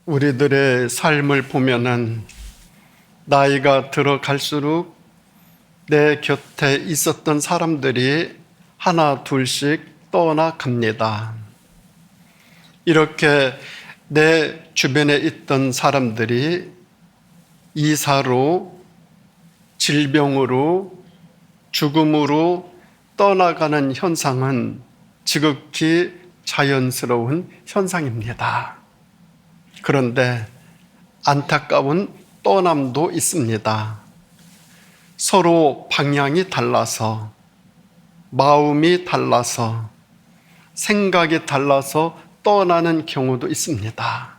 우리들의 삶을 보면은 나이가 들어갈수록 내 곁에 있었던 사람들이 하나 둘씩 떠나갑니다. 이렇게 내 주변에 있던 사람들이 이사로, 질병으로, 죽음으로 떠나가는 현상은 지극히 자연스러운 현상입니다. 그런데 안타까운 떠남도 있습니다. 서로 방향이 달라서, 마음이 달라서, 생각이 달라서 떠나는 경우도 있습니다.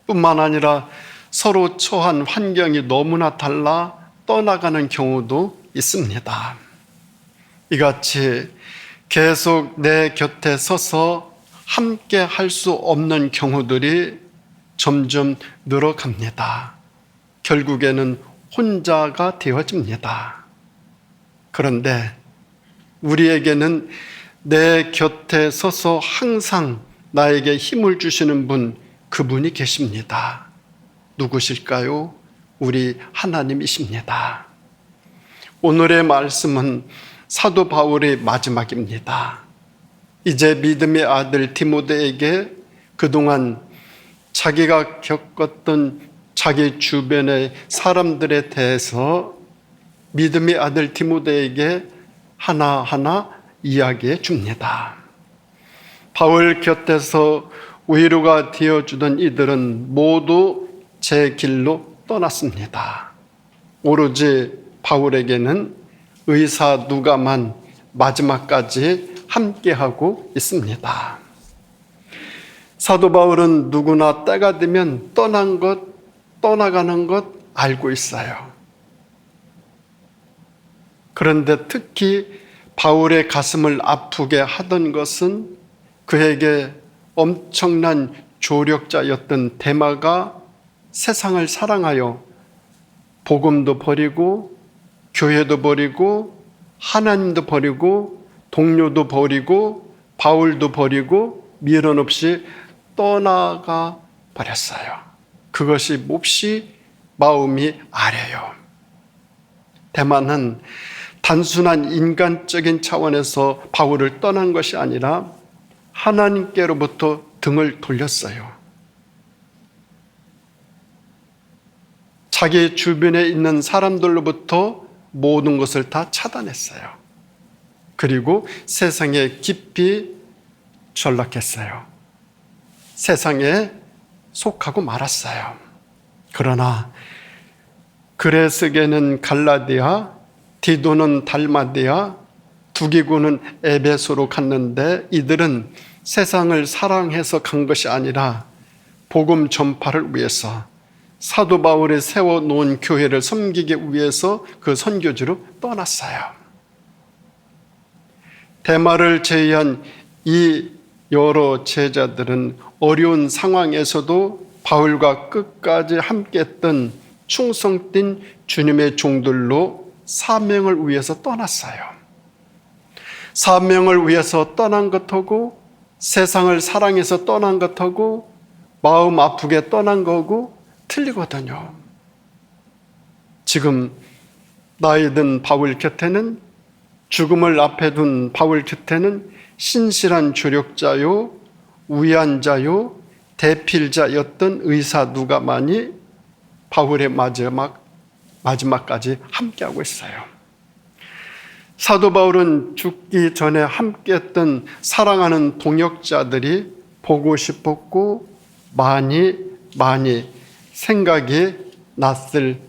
뿐만 아니라 서로 처한 환경이 너무나 달라 떠나가는 경우도 있습니다. 이같이 계속 내 곁에 서서 함께 할 수 없는 경우들이 점점 늘어갑니다. 결국에는 혼자가 되어집니다. 그런데 우리에게는 내 곁에 서서 항상 나에게 힘을 주시는 분, 그분이 계십니다. 누구실까요? 우리 하나님이십니다. 오늘의 말씀은 사도 바울의 마지막입니다. 이제 믿음의 아들 디모데에게 그동안 자기가 겪었던 자기 주변의 사람들에 대해서 믿음의 아들 디모데에게 하나하나 이야기해 줍니다. 바울 곁에서 위로가 되어주던 이들은 모두 제 길로 떠났습니다. 오로지 바울에게는 의사 누가만 마지막까지 함께하고 있습니다. 사도 바울은 누구나 때가 되면 떠나가는 것 알고 있어요. 그런데 특히 바울의 가슴을 아프게 하던 것은 그에게 엄청난 조력자였던 데마가 세상을 사랑하여 복음도 버리고 교회도 버리고 하나님도 버리고 동료도 버리고 바울도 버리고 미련 없이 떠나가 버렸어요. 그것이 몹시 마음이 아려요. 데마는 단순한 인간적인 차원에서 바울을 떠난 것이 아니라 하나님께로부터 등을 돌렸어요. 자기 주변에 있는 사람들로부터 모든 것을 다 차단했어요. 그리고 세상에 깊이 전락했어요. 세상에 속하고 말았어요. 그러나 그레스게는 갈라디아, 디도는 달마디아, 두기고는 에베소로 갔는데 이들은 세상을 사랑해서 간 것이 아니라 복음 전파를 위해서 사도 바울이 세워놓은 교회를 섬기기 위해서 그 선교지로 떠났어요. 데마를 제외한 이 여러 제자들은 어려운 상황에서도 바울과 끝까지 함께했던 충성된 주님의 종들로 사명을 위해서 떠났어요. 사명을 위해서 떠난 것하고 세상을 사랑해서 떠난 것하고 마음 아프게 떠난 거고 틀리거든요. 지금 나이 든 바울 곁에는, 죽음을 앞에 둔 바울 곁에는 신실한 조력자요, 위안자요, 대필자였던 의사 누가만이 바울의 마지막까지 함께하고 있어요. 사도 바울은 죽기 전에 함께했던 사랑하는 동역자들이 보고 싶었고 많이 생각이 났을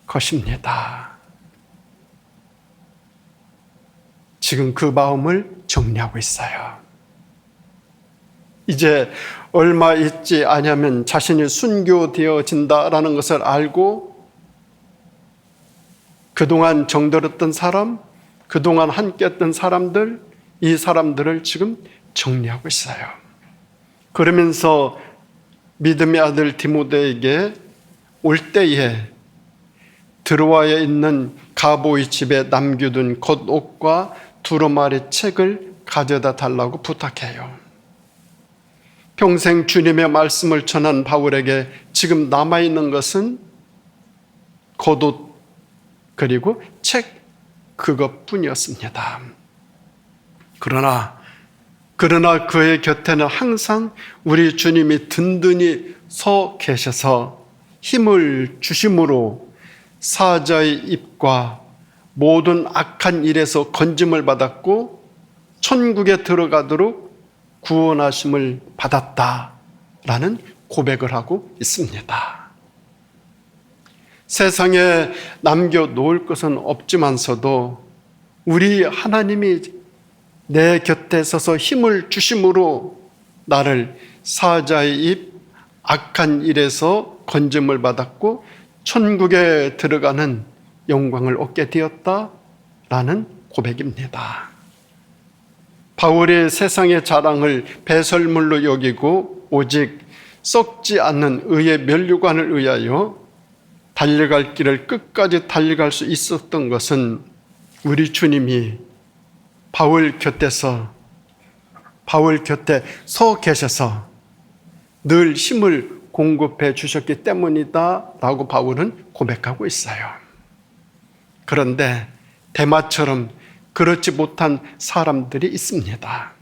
것입니다. 지금 그 마음을 정리하고 있어요. 이제 얼마 있지 않으면 자신이 순교되어진다라는 것을 알고 그동안 정들었던 사람, 그동안 함께했던 사람들, 이 사람들을 지금 정리하고 있어요. 그러면서 믿음의 아들 디모데에게 올 때에 드로아에 있는 가보의 집에 남겨둔 겉옷과 두루마리 책을 가져다 달라고 부탁해요. 평생 주님의 말씀을 전한 바울에게 지금 남아있는 것은 겉옷 그리고 책 그것뿐이었습니다. 그러나 그의 곁에는 항상 우리 주님이 든든히 서 계셔서 힘을 주심으로 사자의 입과 모든 악한 일에서 건짐을 받았고 천국에 들어가도록 구원하심을 받았다라는 고백을 하고 있습니다. 세상에 남겨놓을 것은 없지만서도 우리 하나님이 내 곁에 서서 힘을 주심으로 나를 사자의 입, 악한 일에서 건짐을 받았고 천국에 들어가는 영광을 얻게 되었다라는 고백입니다. 바울이 세상의 자랑을 배설물로 여기고 오직 썩지 않는 의의 면류관을 의하여 달려갈 길을 끝까지 달려갈 수 있었던 것은 우리 주님이 바울 곁에 서 계셔서 늘 힘을 공급해 주셨기 때문이다라고 바울은 고백하고 있어요. 그런데 데마처럼 그렇지 못한 사람들이 있습니다.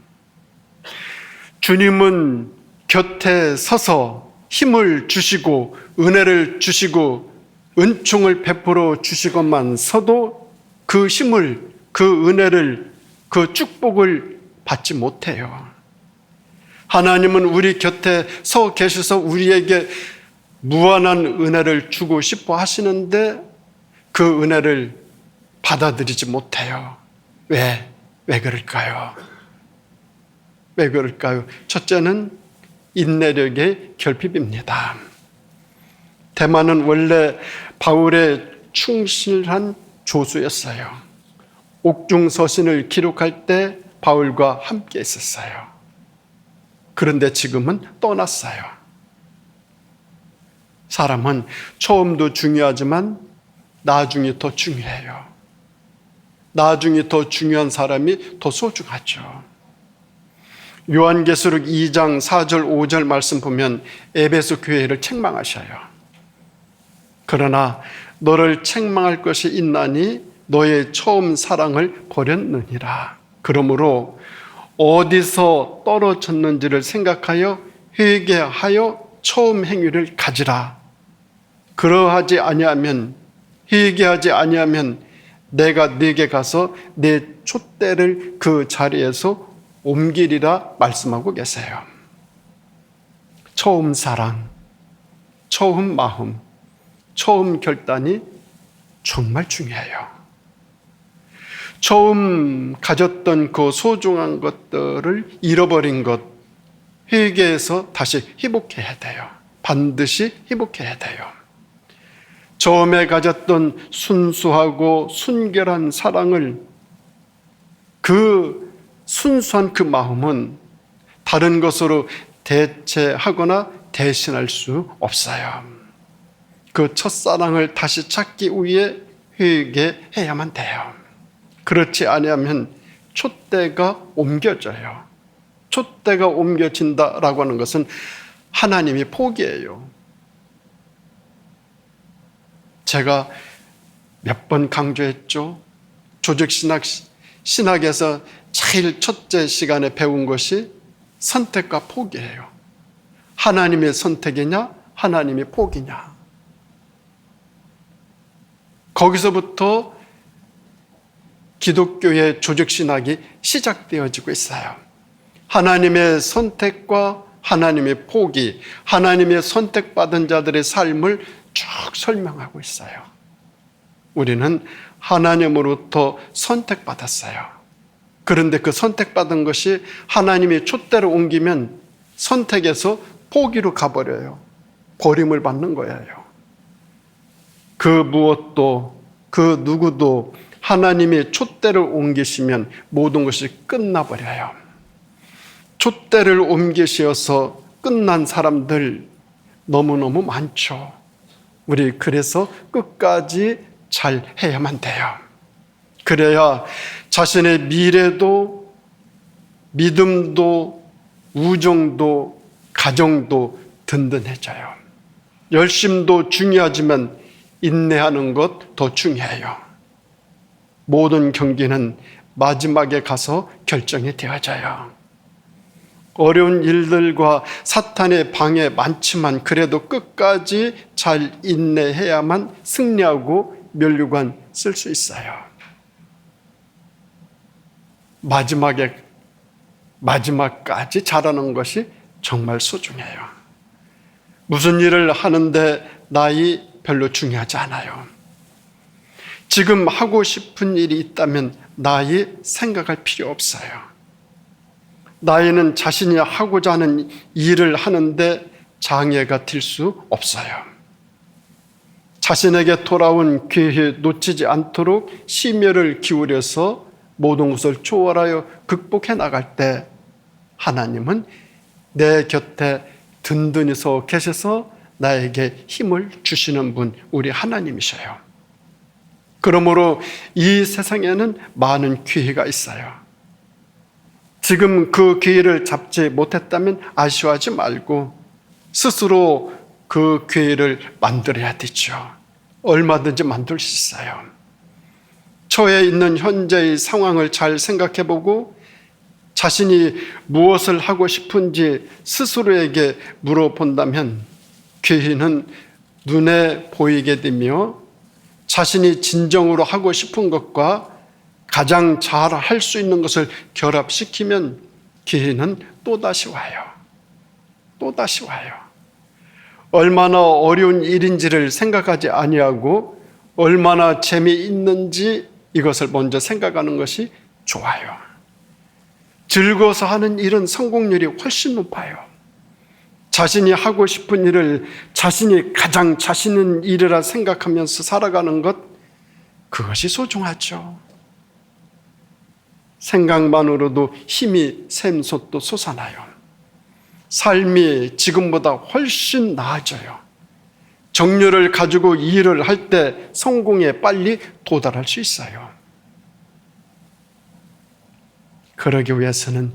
주님은 곁에 서서 힘을 주시고 은혜를 주시고 은총을 베풀어 주시고만서도 그 힘을, 그 은혜를, 그 축복을 받지 못해요. 하나님은 우리 곁에 서 계셔서 우리에게 무한한 은혜를 주고 싶어 하시는데 그 은혜를 받아들이지 못해요. 왜 그럴까요? 왜 그럴까요? 첫째는 인내력의 결핍입니다. 데마는 원래 바울의 충실한 조수였어요. 옥중서신을 기록할 때 바울과 함께 있었어요. 그런데 지금은 떠났어요. 사람은 처음도 중요하지만 나중이 더 중요해요. 나중이 더 중요한 사람이 더 소중하죠. 요한계시록 2장 4절 5절 말씀 보면 에베소 교회를 책망하셔요. 그러나 너를 책망할 것이 있나니 너의 처음 사랑을 버렸느니라. 그러므로 어디서 떨어졌는지를 생각하여 회개하여 처음 행위를 가지라. 그러하지 아니하면, 회개하지 아니하면 내가 네게 가서 내 촛대를 그 자리에서 옮기리라 말씀하고 계세요. 처음 사랑, 처음 마음, 처음 결단이 정말 중요해요. 처음 가졌던 그 소중한 것들을 잃어버린 것, 회개해서 다시 회복해야 돼요. 반드시 회복해야 돼요. 처음에 가졌던 순수하고 순결한 사랑을, 그 순수한 그 마음은 다른 것으로 대체하거나 대신할 수 없어요. 그 첫사랑을 다시 찾기 위해 회개해야만 돼요. 그렇지 않으면 촛대가 옮겨져요. 촛대가 옮겨진다라고 하는 것은 하나님이 포기해요. 제가 몇 번 강조했죠. 신학에서 제일 첫째 시간에 배운 것이 선택과 포기예요. 하나님의 선택이냐, 하나님의 포기냐. 거기서부터 기독교의 조직신학이 시작되어지고 있어요. 하나님의 선택과 하나님의 포기, 하나님의 선택받은 자들의 삶을 쭉 설명하고 있어요. 우리는 하나님으로부터 선택받았어요. 그런데 그 선택받은 것이 하나님의 촛대로 옮기면 선택에서 포기로 가버려요. 버림을 받는 거예요. 그 무엇도, 그 누구도 하나님의 촛대를 옮기시면 모든 것이 끝나버려요. 촛대를 옮기셔서 끝난 사람들 너무너무 많죠. 우리 그래서 끝까지 잘 해야만 돼요. 그래야 자신의 미래도, 믿음도, 우정도, 가정도 든든해져요. 열심도 중요하지만 인내하는 것 더 중요해요. 모든 경기는 마지막에 가서 결정이 되어져요. 어려운 일들과 사탄의 방해 많지만 그래도 끝까지 잘 인내해야만 승리하고 면류관 쓸 수 있어요. 마지막까지 잘하는 것이 정말 소중해요. 무슨 일을 하는데 나이 별로 중요하지 않아요. 지금 하고 싶은 일이 있다면 나이 생각할 필요 없어요. 나이는 자신이 하고자 하는 일을 하는데 장애가 될 수 없어요. 자신에게 돌아온 기회 놓치지 않도록 심혈을 기울여서 모든 것을 초월하여 극복해 나갈 때 하나님은 내 곁에 든든히 서 계셔서 나에게 힘을 주시는 분, 우리 하나님이셔요. 그러므로 이 세상에는 많은 기회가 있어요. 지금 그 기회를 잡지 못했다면 아쉬워하지 말고 스스로 그 기회를 만들어야 되죠. 얼마든지 만들 수 있어요. 처해 있는 현재의 상황을 잘 생각해보고 자신이 무엇을 하고 싶은지 스스로에게 물어본다면 기회는 눈에 보이게 되며 자신이 진정으로 하고 싶은 것과 가장 잘 할 수 있는 것을 결합시키면 기회는 또다시 와요. 또다시 와요. 얼마나 어려운 일인지를 생각하지 아니하고 얼마나 재미있는지 이것을 먼저 생각하는 것이 좋아요. 즐거워서 하는 일은 성공률이 훨씬 높아요. 자신이 하고 싶은 일을 자신이 가장 자신 있는 일이라 생각하면서 살아가는 것, 그것이 소중하죠. 생각만으로도 힘이 샘솟도 솟아나요. 삶이 지금보다 훨씬 나아져요. 정열을 가지고 일을 할 때 성공에 빨리 도달할 수 있어요. 그러기 위해서는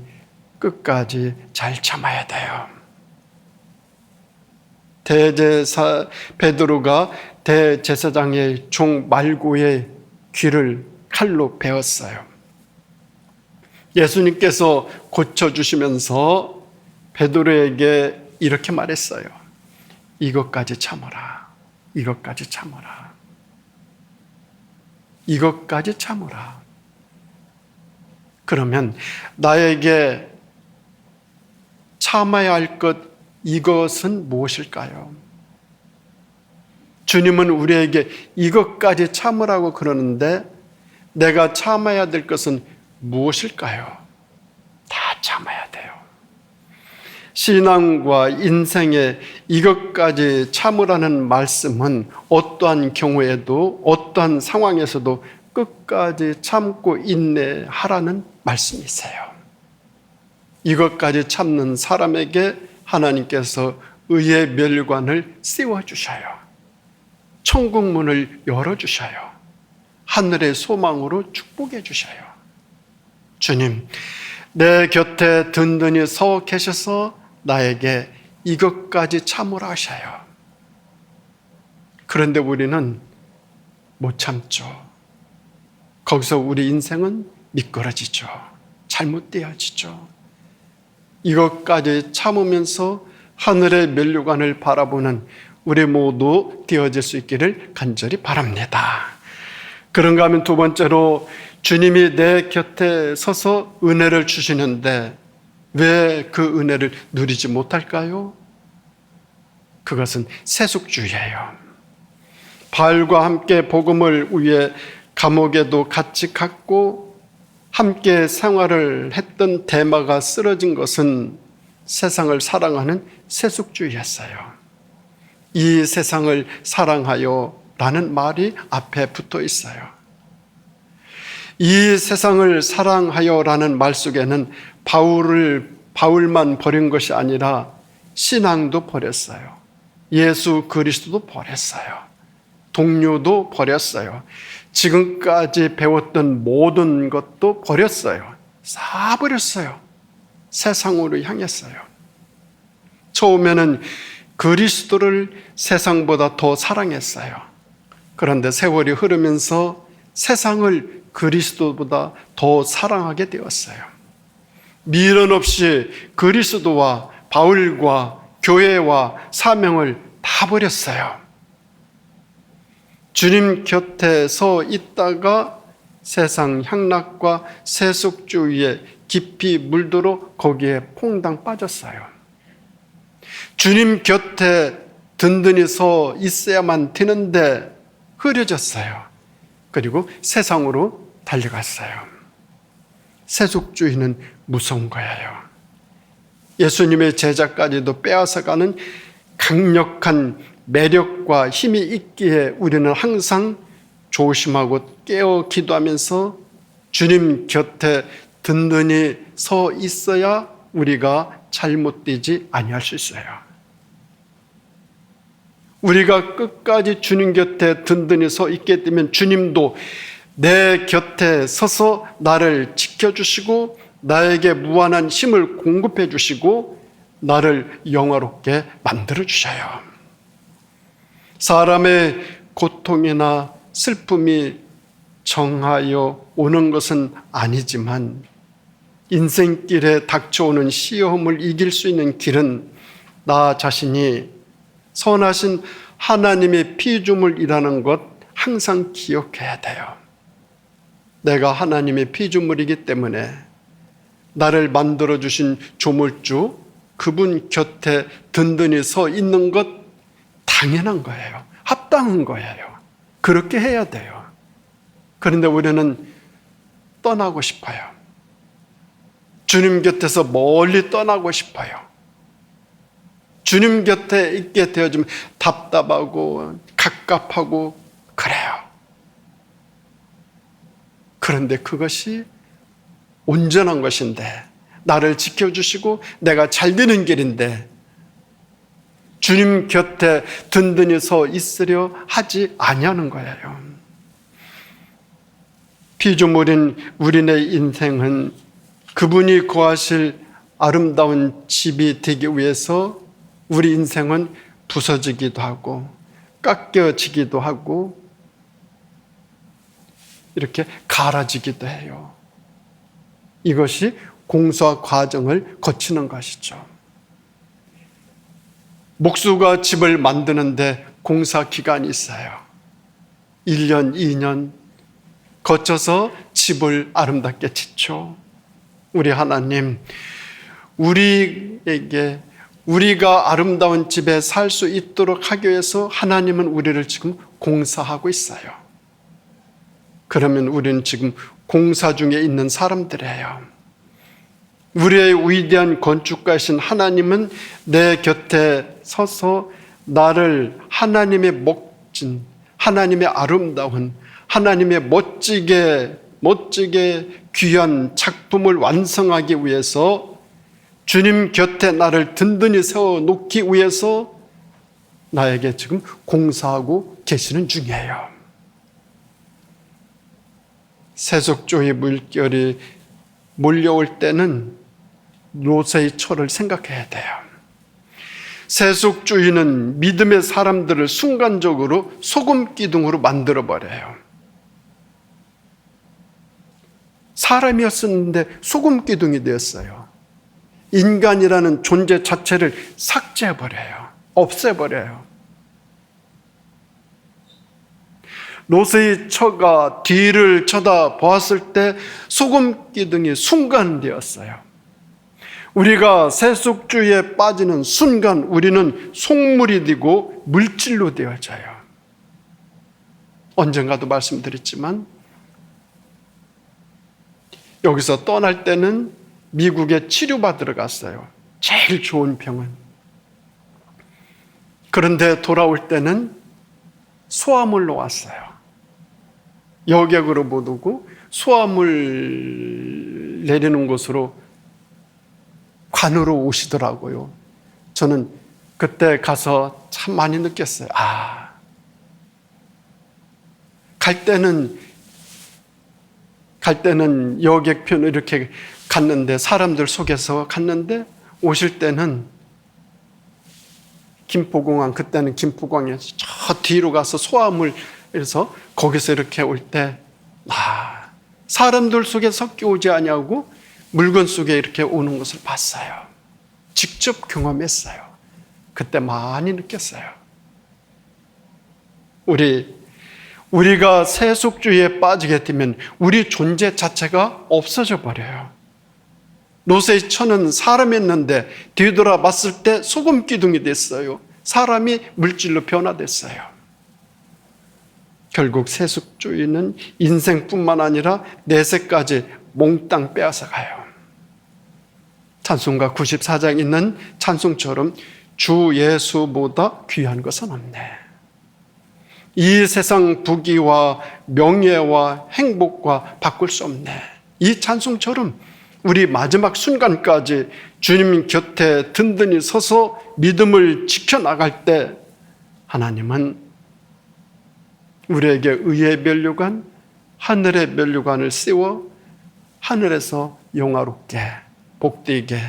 끝까지 잘 참아야 돼요. 베드로가 대제사장의 종 말고의 귀를 칼로 베었어요. 예수님께서 고쳐주시면서 베드로에게 이렇게 말했어요. 이것까지 참으라. 이것까지 참으라. 이것까지 참으라. 그러면 나에게 참아야 할 것, 이것은 무엇일까요? 주님은 우리에게 이것까지 참으라고 그러는데 내가 참아야 될 것은 무엇일까요? 다 참아야 돼요. 신앙과 인생에 이것까지 참으라는 말씀은 어떠한 경우에도 어떠한 상황에서도 끝까지 참고 인내하라는 말씀이세요. 이것까지 참는 사람에게 하나님께서 의의 멸관을 씌워주셔요. 천국문을 열어주셔요. 하늘의 소망으로 축복해 주셔요. 주님, 내 곁에 든든히 서 계셔서 나에게 이것까지 참으라 하셔요. 그런데 우리는 못 참죠. 거기서 우리 인생은 미끄러지죠. 잘못되어지죠. 이것까지 참으면서 하늘의 면류관을 바라보는 우리 모두 되어질 수 있기를 간절히 바랍니다. 그런가 하면 두 번째로 주님이 내 곁에 서서 은혜를 주시는데 왜 그 은혜를 누리지 못할까요? 그것은 세속주의예요. 바울과 함께 복음을 위해 감옥에도 같이 갔고 함께 생활을 했던 데마가 쓰러진 것은 세상을 사랑하는 세속주의였어요. 이 세상을 사랑하여 라는 말이 앞에 붙어 있어요. 이 세상을 사랑하여 라는 말 속에는 바울만 버린 것이 아니라 신앙도 버렸어요. 예수 그리스도도 버렸어요. 동료도 버렸어요. 지금까지 배웠던 모든 것도 버렸어요. 다 버렸어요. 세상으로 향했어요. 처음에는 그리스도를 세상보다 더 사랑했어요. 그런데 세월이 흐르면서 세상을 그리스도보다 더 사랑하게 되었어요. 미련 없이 그리스도와 바울과 교회와 사명을 다 버렸어요. 주님 곁에 서 있다가 세상 향락과 세속주의에 깊이 물들어 거기에 퐁당 빠졌어요. 주님 곁에 든든히 서 있어야만 되는데 흐려졌어요. 그리고 세상으로 달려갔어요. 세속주의는 무서운 거예요. 예수님의 제자까지도 빼앗아가는 강력한 매력과 힘이 있기에 우리는 항상 조심하고 깨어 기도하면서 주님 곁에 든든히 서 있어야 우리가 잘못되지 아니할 수 있어요. 우리가 끝까지 주님 곁에 든든히 서 있게 되면 주님도 내 곁에 서서 나를 지켜주시고 나에게 무한한 힘을 공급해 주시고 나를 영화롭게 만들어 주셔요. 사람의 고통이나 슬픔이 정하여 오는 것은 아니지만 인생길에 닥쳐오는 시험을 이길 수 있는 길은 나 자신이 선하신 하나님의 피조물이라는 것 항상 기억해야 돼요. 내가 하나님의 피조물이기 때문에 나를 만들어주신 조물주 그분 곁에 든든히 서 있는 것 당연한 거예요. 합당한 거예요. 그렇게 해야 돼요. 그런데 우리는 떠나고 싶어요. 주님 곁에서 멀리 떠나고 싶어요. 주님 곁에 있게 되어지면 답답하고 갑갑하고 그래요. 그런데 그것이 온전한 것인데 나를 지켜주시고 내가 잘 되는 길인데 주님 곁에 든든히 서 있으려 하지 아니하는 거예요. 피조물인 우리네 인생은 그분이 거하실 아름다운 집이 되기 위해서 우리 인생은 부서지기도 하고 깎여지기도 하고 이렇게 갈아지기도 해요. 이것이 공사 과정을 거치는 것이죠. 목수가 집을 만드는데 공사 기간이 있어요. 1년, 2년 거쳐서 집을 아름답게 짓죠. 우리 하나님, 우리에게 우리가 아름다운 집에 살 수 있도록 하기 위해서 하나님은 우리를 지금 공사하고 있어요. 그러면 우리는 지금 공사 중에 있는 사람들이에요. 우리의 위대한 건축가이신 하나님은 내 곁에 서서 나를 하나님의 멋진, 하나님의 아름다운, 하나님의 멋지게 귀한 작품을 완성하기 위해서 주님 곁에 나를 든든히 세워놓기 위해서 나에게 지금 공사하고 계시는 중이에요. 세속주의 물결이 몰려올 때는 롯의 처를 생각해야 돼요. 세속주의는 믿음의 사람들을 순간적으로 소금 기둥으로 만들어버려요. 사람이었었는데 소금 기둥이 되었어요. 인간이라는 존재 자체를 삭제해버려요. 없애버려요. 롯의 처가 뒤를 쳐다보았을 때 소금 기둥이 순간되었어요. 우리가 세속주의에 빠지는 순간 우리는 속물이 되고 물질로 되어져요. 언젠가도 말씀드렸지만 여기서 떠날 때는 미국에 치료받으러 갔어요. 제일 좋은 병원. 그런데 돌아올 때는 소화물로 왔어요. 여객으로 못 오고 소화물 내리는 곳으로 관으로 오시더라고요. 저는 그때 가서 참 많이 느꼈어요. 갈 때는 여객편을 이렇게 갔는데 사람들 속에서 갔는데 오실 때는 김포공항, 그때는 김포공항에서 저 뒤로 가서 소화물에서 거기서 이렇게 올 때 사람들 속에 섞여 오지 아니하고 물건 속에 이렇게 오는 것을 봤어요. 직접 경험했어요. 그때 많이 느꼈어요. 우리가 세속주의에 빠지게 되면 우리 존재 자체가 없어져 버려요. 롯의 처는 사람이었는데 뒤돌아봤을 때 소금 기둥이 됐어요. 사람이 물질로 변화됐어요. 결국 세속주의는 인생뿐만 아니라 내세까지 몽땅 빼앗아가요. 찬송가 94장 있는 찬송처럼 주 예수보다 귀한 것은 없네. 이 세상 부귀와 명예와 행복과 바꿀 수 없네. 이 찬송처럼 우리 마지막 순간까지 주님 곁에 든든히 서서 믿음을 지켜나갈 때 하나님은 우리에게 의의 면류관, 하늘의 면류관을 씌워 하늘에서 영화롭게 복되게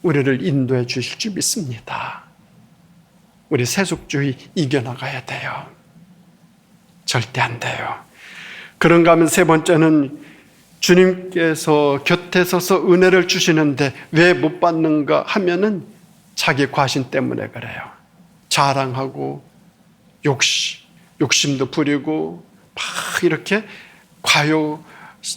우리를 인도해 주실 줄 믿습니다. 우리 세속주의 이겨나가야 돼요. 절대 안 돼요. 그런가 하면 세 번째는 주님께서 곁에 서서 은혜를 주시는데 왜 못 받는가 하면은 자기 과신 때문에 그래요. 자랑하고 욕심도 부리고 막 이렇게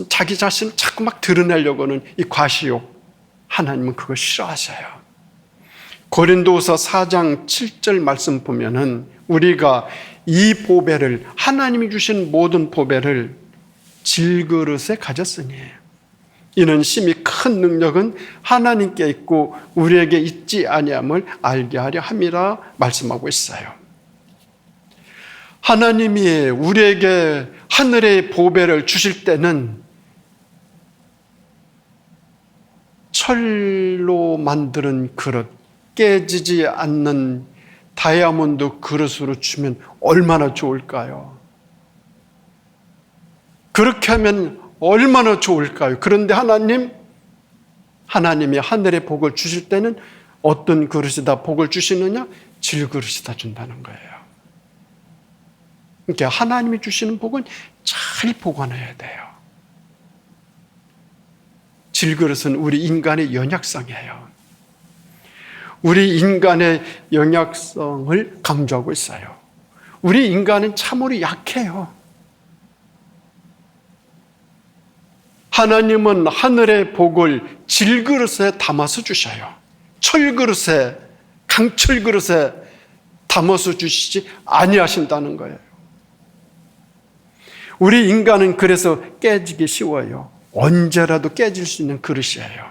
자기 자신을 자꾸 막 드러내려고 하는 이 과시욕, 하나님은 그거 싫어하셔요. 고린도후서 4장 7절 말씀 보면은 우리가 이 보배를, 하나님이 주신 모든 보배를 질그릇에 가졌으니 이는 심히 큰 능력은 하나님께 있고 우리에게 있지 아니함을 알게 하려 함이라 말씀하고 있어요. 하나님이 우리에게 하늘의 보배를 주실 때는 철로 만드는 그릇, 깨지지 않는 다이아몬드 그릇으로 주면 얼마나 좋을까요? 그렇게 하면 얼마나 좋을까요? 그런데 하나님이 하늘의 복을 주실 때는 어떤 그릇이다 복을 주시느냐? 질그릇이다 준다는 거예요. 그러니까 하나님이 주시는 복은 잘 보관해야 돼요. 질그릇은 우리 인간의 연약성이에요. 우리 인간의 연약성을 강조하고 있어요. 우리 인간은 참으로 약해요. 하나님은 하늘의 복을 질그릇에 담아서 주셔요. 철그릇에, 강철그릇에 담아서 주시지 아니하신다는 거예요. 우리 인간은 그래서 깨지기 쉬워요. 언제라도 깨질 수 있는 그릇이에요.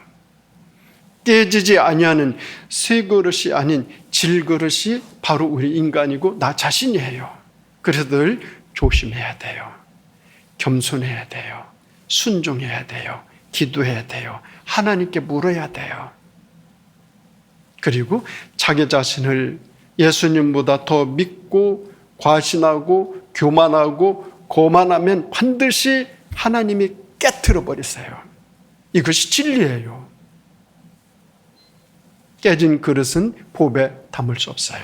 깨지지 아니하는 새 그릇이 아닌 질그릇이 바로 우리 인간이고 나 자신이에요. 그래서 늘 조심해야 돼요. 겸손해야 돼요. 순종해야 돼요. 기도해야 돼요. 하나님께 물어야 돼요. 그리고 자기 자신을 예수님보다 더 믿고 과신하고 교만하고 거만하면 반드시 하나님이 깨트려 버리세요. 이것이 진리예요. 깨진 그릇은 복에 담을 수 없어요.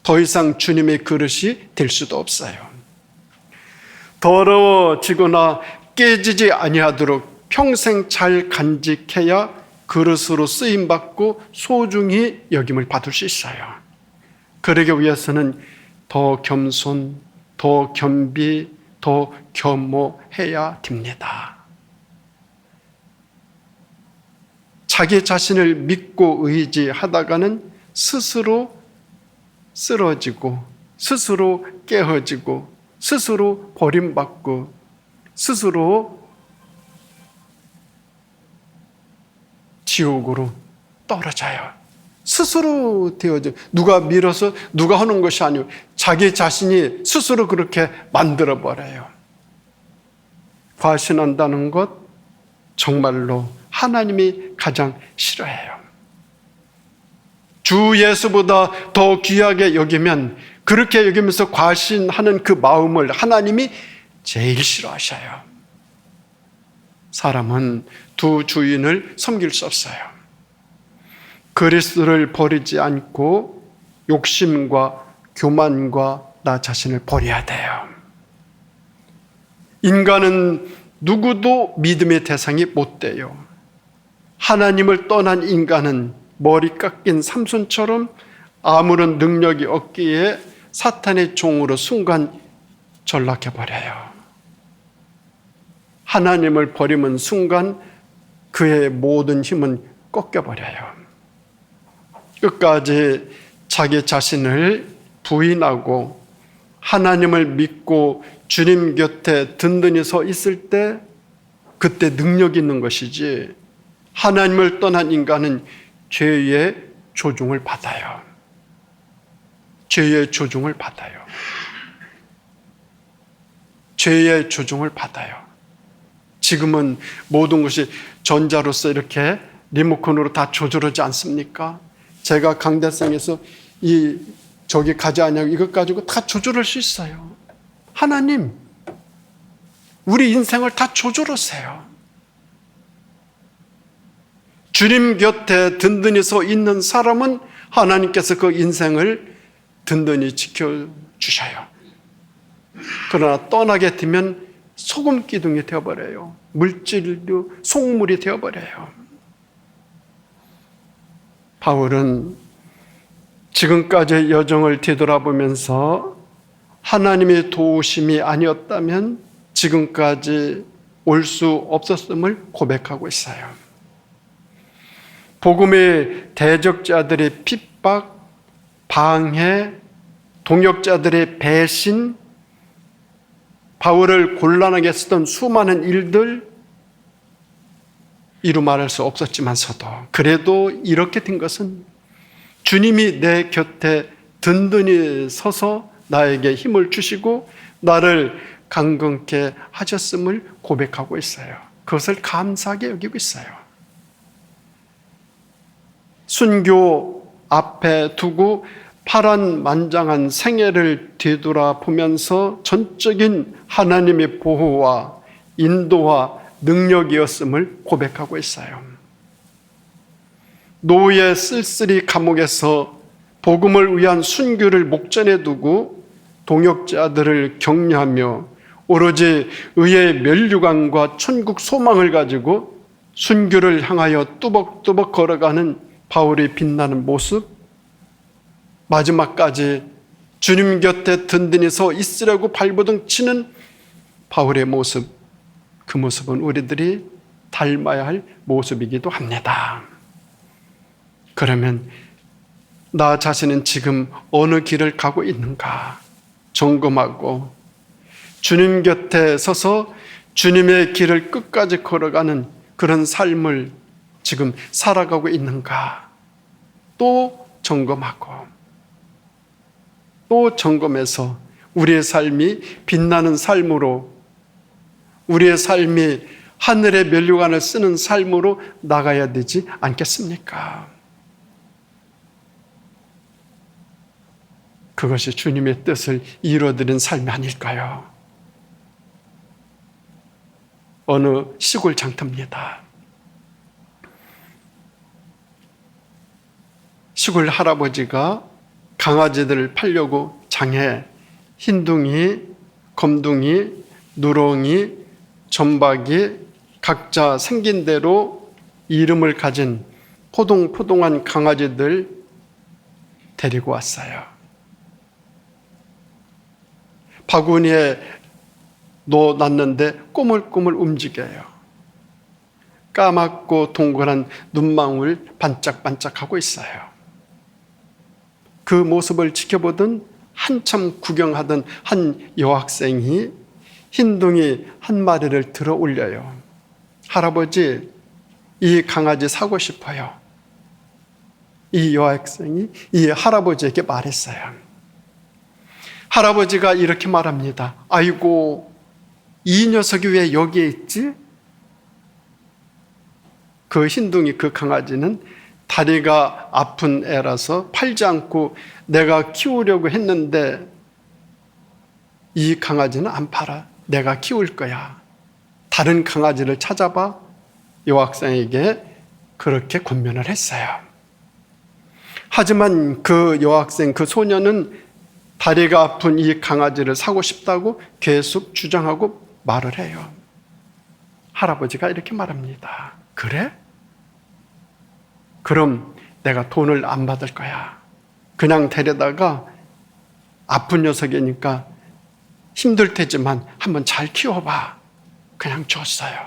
더 이상 주님의 그릇이 될 수도 없어요. 더러워지거나 깨지지 아니하도록 평생 잘 간직해야 그릇으로 쓰임받고 소중히 여김을 받을 수 있어요. 그러기 위해서는 더 겸손, 더 겸비, 더 겸허해야 됩니다. 자기 자신을 믿고 의지하다가는 스스로 쓰러지고 스스로 깨어지고 스스로 버림받고 스스로 지옥으로 떨어져요. 스스로 되어져. 누가 밀어서 누가 하는 것이 아니고 자기 자신이 스스로 그렇게 만들어버려요. 과신한다는 것 정말로 하나님이 가장 싫어해요. 주 예수보다 더 귀하게 여기면 그렇게 여기면서 과신하는 그 마음을 하나님이 제일 싫어하셔요. 사람은 두 주인을 섬길 수 없어요. 그리스도를 버리지 않고 욕심과 교만과 나 자신을 버려야 돼요. 인간은 누구도 믿음의 대상이 못 돼요. 하나님을 떠난 인간은 머리 깎인 삼손처럼 아무런 능력이 없기에 사탄의 종으로 순간 전락해버려요. 하나님을 버리면 순간 그의 모든 힘은 꺾여버려요. 끝까지 자기 자신을 부인하고 하나님을 믿고 주님 곁에 든든히 서 있을 때 그때 능력이 있는 것이지, 하나님을 떠난 인간은 죄의 조종을 받아요. 죄의 조종을 받아요. 죄의 조종을 받아요. 지금은 모든 것이 전자로서 이렇게 리모컨으로 다 조절하지 않습니까? 제가 강대상에서 저기 가지 않냐고 이것 가지고 다 조절할 수 있어요. 하나님, 우리 인생을 다 조절하세요. 주님 곁에 든든히 서 있는 사람은 하나님께서 그 인생을 든든히 지켜주셔요. 그러나 떠나게 되면 소금 기둥이 되어버려요. 물질도 속물이 되어버려요. 바울은 지금까지의 여정을 뒤돌아보면서 하나님의 도우심이 아니었다면 지금까지 올 수 없었음을 고백하고 있어요. 복음의 대적자들의 핍박, 방해, 동역자들의 배신, 바울을 곤란하게 했던 수많은 일들, 이루 말할 수 없었지만서도 그래도 이렇게 된 것은 주님이 내 곁에 든든히 서서 나에게 힘을 주시고 나를 강건케 하셨음을 고백하고 있어요. 그것을 감사하게 여기고 있어요. 순교 앞에 두고 파란만장한 생애를 뒤돌아보면서 전적인 하나님의 보호와 인도와 능력이었음을 고백하고 있어요. 노예 쓸쓸히 감옥에서 복음을 위한 순교를 목전에 두고 동역자들을 격려하며 오로지 의의 면류관과 천국 소망을 가지고 순교를 향하여 뚜벅뚜벅 걸어가는 바울이 빛나는 모습, 마지막까지 주님 곁에 든든히 서 있으려고 발버둥 치는 바울의 모습, 그 모습은 우리들이 닮아야 할 모습이기도 합니다. 그러면 나 자신은 지금 어느 길을 가고 있는가 점검하고 주님 곁에 서서 주님의 길을 끝까지 걸어가는 그런 삶을 지금 살아가고 있는가 또 점검하고 또 점검해서 우리의 삶이 빛나는 삶으로, 우리의 삶이 하늘의 면류관을 쓰는 삶으로 나가야 되지 않겠습니까? 그것이 주님의 뜻을 이루어드린 삶이 아닐까요? 어느 시골 장터입니다. 시골 할아버지가 강아지들을 팔려고 장에 흰둥이, 검둥이, 누렁이, 점박이 각자 생긴 대로 이름을 가진 포동포동한 강아지들 데리고 왔어요. 바구니에 넣어놨는데 꼬물꼬물 움직여요. 까맣고 동그란 눈망울 반짝반짝하고 있어요. 그 모습을 지켜보던 한참 구경하던 한 여학생이 흰둥이 한 마리를 들어 올려요. 할아버지, 이 강아지 사고 싶어요. 이 여학생이 이 할아버지에게 말했어요. 할아버지가 이렇게 말합니다. 아이고, 이 녀석이 왜 여기에 있지? 그 흰둥이, 그 강아지는 다리가 아픈 애라서 팔지 않고 내가 키우려고 했는데 이 강아지는 안 팔아. 내가 키울 거야. 다른 강아지를 찾아봐. 여학생에게 그렇게 권면을 했어요. 하지만 그 여학생, 그 소녀는 다리가 아픈 이 강아지를 사고 싶다고 계속 주장하고 말을 해요. 할아버지가 이렇게 말합니다. 그래? 그럼 내가 돈을 안 받을 거야. 그냥 데려다가 아픈 녀석이니까 힘들 테지만 한번 잘 키워봐. 그냥 줬어요.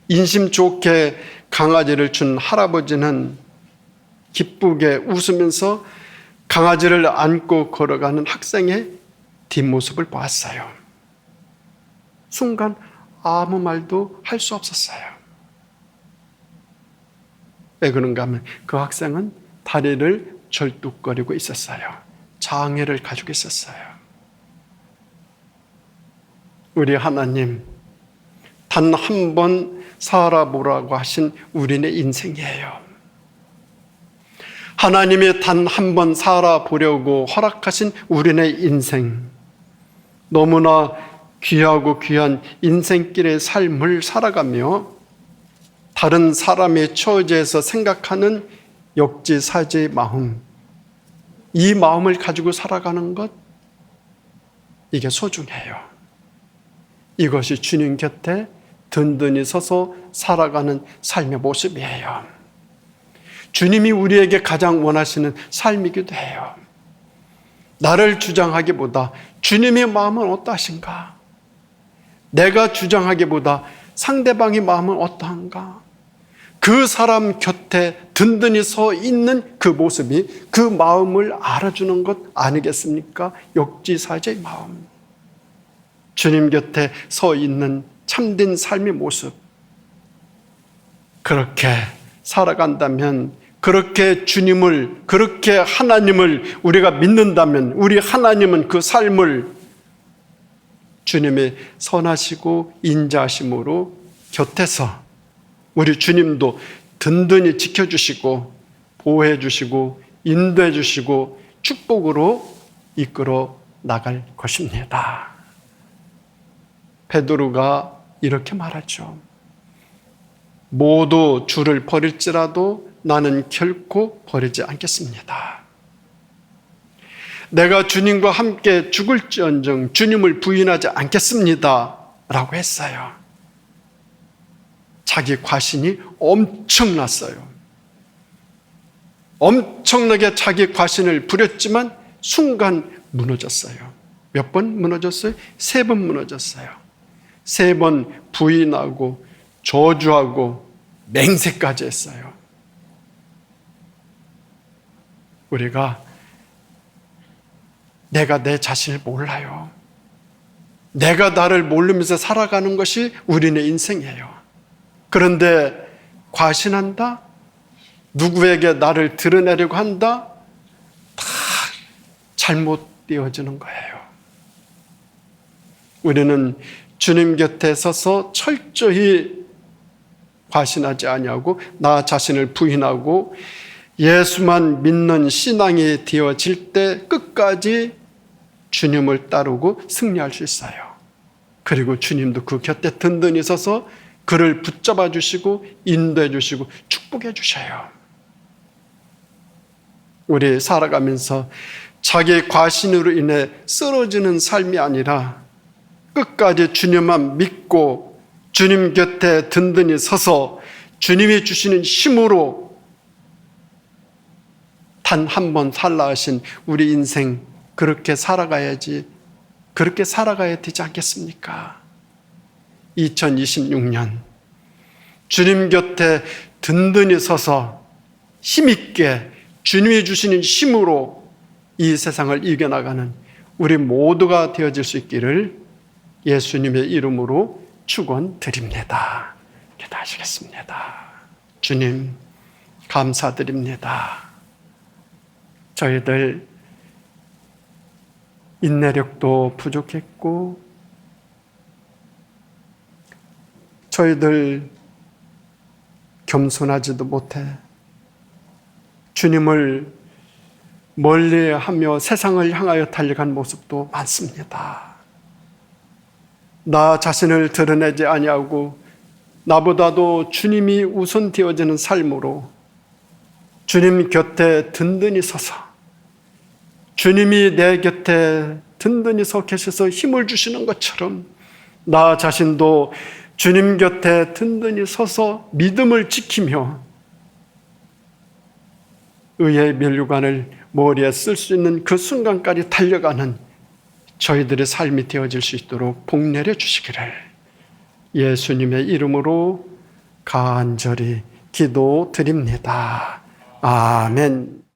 인심 좋게 강아지를 준 할아버지는 기쁘게 웃으면서 강아지를 안고 걸어가는 학생의 뒷모습을 보았어요. 순간 아무 말도 할 수 없었어요. 왜 그런가 하면 그 학생은 다리를 절뚝거리고 있었어요. 장애를 가지고 있었어요. 우리 하나님, 단 한 번 살아보라고 하신 우리네 인생이에요. 하나님이 단 한 번 살아보려고 허락하신 우리네 인생, 너무나 귀하고 귀한 인생길의 삶을 살아가며 다른 사람의 처지에서 생각하는 역지사지의 마음, 이 마음을 가지고 살아가는 것, 이게 소중해요. 이것이 주님 곁에 든든히 서서 살아가는 삶의 모습이에요. 주님이 우리에게 가장 원하시는 삶이기도 해요. 나를 주장하기보다 주님의 마음은 어떠하신가? 내가 주장하기보다 상대방의 마음은 어떠한가? 그 사람 곁에 든든히 서 있는 그 모습이 그 마음을 알아주는 것 아니겠습니까? 역지사지의 마음. 주님 곁에 서 있는 참된 삶의 모습. 그렇게 살아간다면, 그렇게 주님을, 그렇게 하나님을 우리가 믿는다면, 우리 하나님은 그 삶을 주님의 선하시고 인자하심으로 곁에서 우리 주님도 든든히 지켜주시고 보호해 주시고 인도해 주시고 축복으로 이끌어 나갈 것입니다. 베드로가 이렇게 말하죠. 모두 주를 버릴지라도 나는 결코 버리지 않겠습니다. 내가 주님과 함께 죽을지언정 주님을 부인하지 않겠습니다 라고 했어요. 자기 과신이 엄청났어요. 엄청나게 자기 과신을 부렸지만 순간 무너졌어요. 몇 번 무너졌어요? 3번 무너졌어요. 3번 부인하고 저주하고 맹세까지 했어요. 우리가 내가 내 자신을 몰라요. 내가 나를 모르면서 살아가는 것이 우리네 인생이에요. 그런데 과신한다? 누구에게 나를 드러내려고 한다? 다 잘못되어지는 거예요. 우리는 주님 곁에 서서 철저히 과신하지 아니하고 나 자신을 부인하고 예수만 믿는 신앙이 되어질 때 끝까지 주님을 따르고 승리할 수 있어요. 그리고 주님도 그 곁에 든든히 서서 그를 붙잡아 주시고 인도해 주시고 축복해 주셔요. 우리 살아가면서 자기 과신으로 인해 쓰러지는 삶이 아니라 끝까지 주님만 믿고 주님 곁에 든든히 서서 주님이 주시는 힘으로 단 한 번 살라 하신 우리 인생, 그렇게 살아가야지, 그렇게 살아가야 되지 않겠습니까? 2026년 주님 곁에 든든히 서서 힘있게 주님이 주시는 힘으로 이 세상을 이겨나가는 우리 모두가 되어질 수 있기를 예수님의 이름으로 축원드립니다. 기도하시겠습니다. 주님 감사드립니다. 저희들 인내력도 부족했고 저희들 겸손하지도 못해 주님을 멀리하며 세상을 향하여 달려간 모습도 많습니다. 나 자신을 드러내지 아니하고 나보다도 주님이 우선 되어지는 삶으로 주님 곁에 든든히 서서 주님이 내 곁에 든든히 서 계셔서 힘을 주시는 것처럼 나 자신도 주님 곁에 든든히 서서 믿음을 지키며 의의 면류관을 머리에 쓸 수 있는 그 순간까지 달려가는 저희들의 삶이 되어질 수 있도록 복내려 주시기를 예수님의 이름으로 간절히 기도드립니다. 아멘.